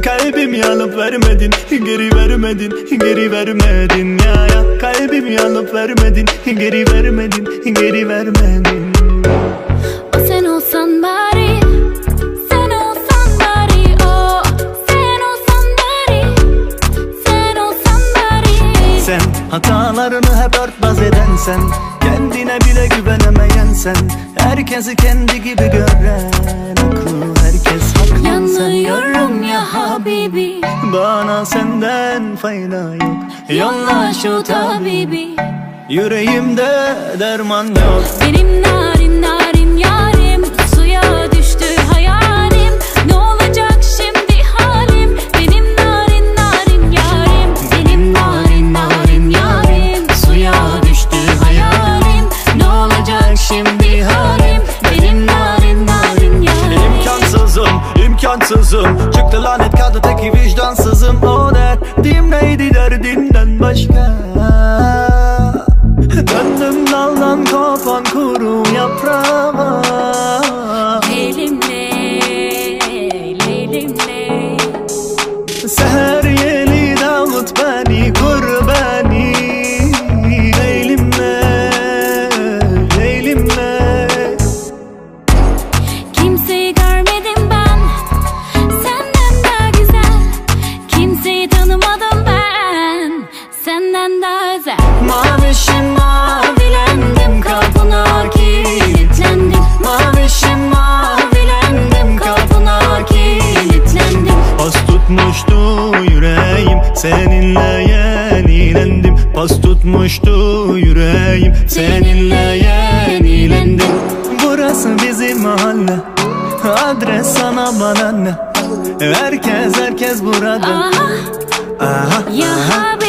Kalbimi alıp vermedin, geri vermedin, geri vermedin ya. Kalbimi alıp vermedin, geri vermedin, geri vermedin. O sen olsan bari, sen olsan bari, o sen olsan bari, sen olsan bari. Sen hatalarını hep örtbas eden sen, kendine bile güvenemeyen sen, herkesi kendi gibi gören, aklı herkes haklı. Yanıyorum ya habibi, Bana senden fayda yok. yolla şu tabibi. Yüreğimde derman yok. Benim narin narin yarim, suya düştü hayalim. Ne olacak şimdi halim? Benim narin narin yarim, benim narin narin yarim, suya düştü hayalim. Ne olacak şimdi halim? Benim narin narin yarim. İmkansızım, imkansızım. Çıktı lanet kaldı teki vicdansızım. O derdim neydi derdinden başka? Döndüm daldan kopan kuru yaprağa. Leylimle, leylimle. Seher yeli davut beni, kur beni. Leylimle, leylimle. Kimseyi görmedim ben senden daha güzel. Kimseyi tanımadım ben senden daha özel. Mavişim mavilendim, kapına kilitlendim. Mavişim mavilendim, kapına kilitlendim. Pas tutmuştu yüreğim, seninle yenilendim. Pas tutmuştu yüreğim, seninle yenilendim. Burası bizim mahalle, adres sana bana ne? Herkes burada. Aha, Aha, ya aha. habibi.